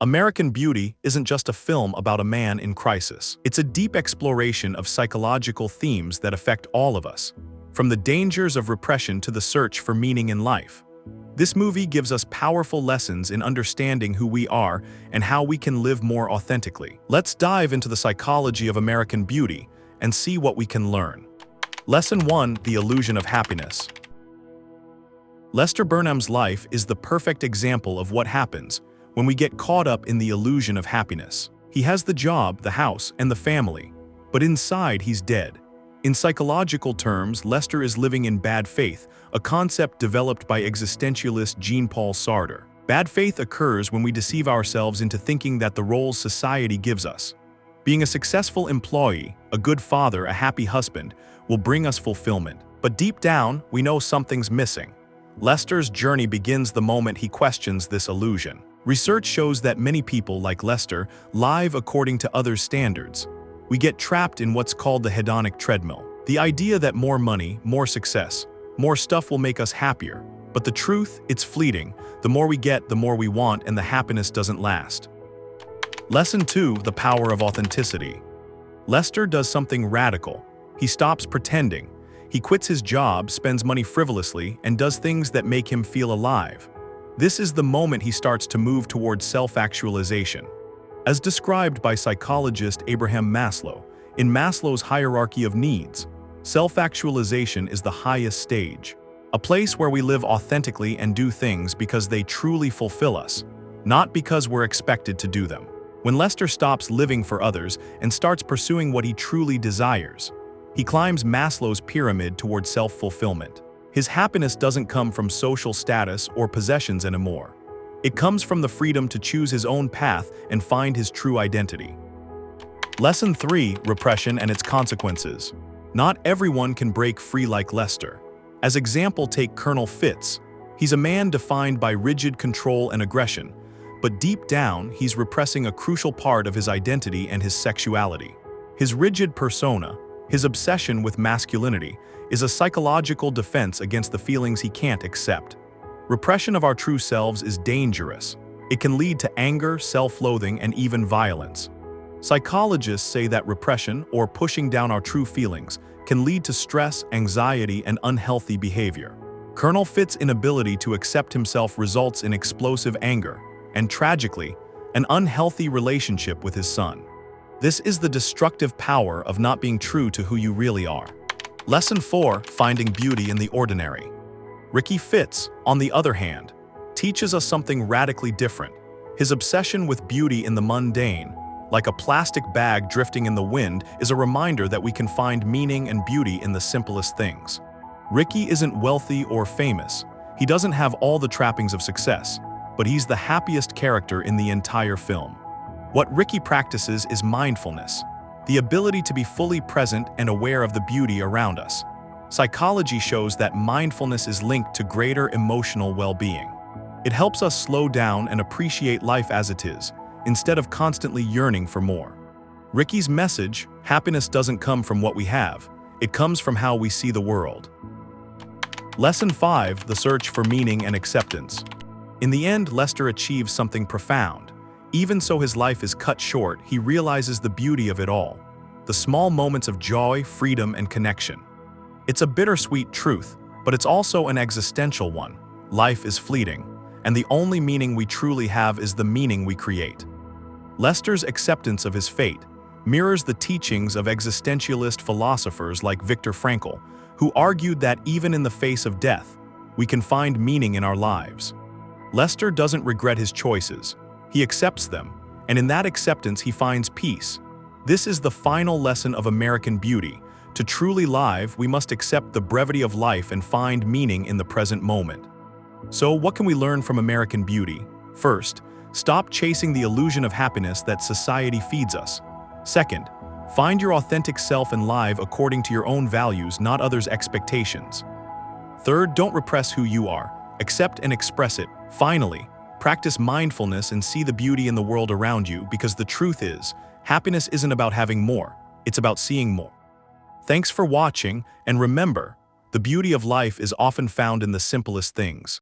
American Beauty isn't just a film about a man in crisis. It's a deep exploration of psychological themes that affect all of us, from the dangers of repression to the search for meaning in life. This movie gives us powerful lessons in understanding who we are and how we can live more authentically. Let's dive into the psychology of American Beauty and see what we can learn. Lesson 1: The Illusion of Happiness. Lester Burnham's life is the perfect example of what happens when we get caught up in the illusion of happiness. He has the job, the house, and the family, but inside he's dead. In psychological terms, Lester is living in bad faith, a concept developed by existentialist Jean-Paul Sartre. Bad faith occurs when we deceive ourselves into thinking that the roles society gives us, being a successful employee, a good father, a happy husband, will bring us fulfillment. But deep down, we know something's missing. Lester's journey begins the moment he questions this illusion. Research shows that many people, like Lester, live according to others' standards. We get trapped in what's called the hedonic treadmill. The idea that more money, more success, more stuff will make us happier. But the truth, it's fleeting. The more we get, the more we want, and the happiness doesn't last. Lesson 2: The Power of Authenticity. Lester does something radical. He stops pretending. He quits his job, spends money frivolously, and does things that make him feel alive. This is the moment he starts to move towards self-actualization. As described by psychologist Abraham Maslow, in Maslow's hierarchy of needs, self-actualization is the highest stage, a place where we live authentically and do things because they truly fulfill us, not because we're expected to do them. When Lester stops living for others and starts pursuing what he truly desires, he climbs Maslow's pyramid towards self-fulfillment. His happiness doesn't come from social status or possessions anymore. It comes from the freedom to choose his own path and find his true identity. Lesson 3: Repression and its Consequences. Not everyone can break free like Lester. As example, take Colonel Fitz. He's a man defined by rigid control and aggression, but deep down, he's repressing a crucial part of his identity and his sexuality. His rigid persona, his obsession with masculinity, is a psychological defense against the feelings he can't accept. Repression of our true selves is dangerous. It can lead to anger, self-loathing, and even violence. Psychologists say that repression, or pushing down our true feelings, can lead to stress, anxiety, and unhealthy behavior. Colonel Fitz's inability to accept himself results in explosive anger, and tragically, an unhealthy relationship with his son. This is the destructive power of not being true to who you really are. Lesson 4: Finding Beauty in the Ordinary. Ricky Fitz, on the other hand, teaches us something radically different. His obsession with beauty in the mundane, like a plastic bag drifting in the wind, is a reminder that we can find meaning and beauty in the simplest things. Ricky isn't wealthy or famous. He doesn't have all the trappings of success, but he's the happiest character in the entire film. What Ricky practices is mindfulness, the ability to be fully present and aware of the beauty around us. Psychology shows that mindfulness is linked to greater emotional well-being. It helps us slow down and appreciate life as it is, instead of constantly yearning for more. Ricky's message: happiness doesn't come from what we have, it comes from how we see the world. Lesson 5: The Search for Meaning and Acceptance. In the end, Lester achieves something profound. Even so his life is cut short, he realizes the beauty of it all, the small moments of joy, freedom, and connection. It's a bittersweet truth, but it's also an existential one. Life is fleeting, and the only meaning we truly have is the meaning we create. Lester's acceptance of his fate mirrors the teachings of existentialist philosophers like Viktor Frankl, who argued that even in the face of death, we can find meaning in our lives. Lester doesn't regret his choices. He accepts them, and in that acceptance he finds peace. This is the final lesson of American Beauty. To truly live, we must accept the brevity of life and find meaning in the present moment. So, what can we learn from American Beauty? First, stop chasing the illusion of happiness that society feeds us. Second, find your authentic self and live according to your own values, not others' expectations. Third, don't repress who you are. Accept and express it. Finally, practice mindfulness and see the beauty in the world around you, because the truth is, happiness isn't about having more, it's about seeing more. Thanks for watching, and remember, the beauty of life is often found in the simplest things.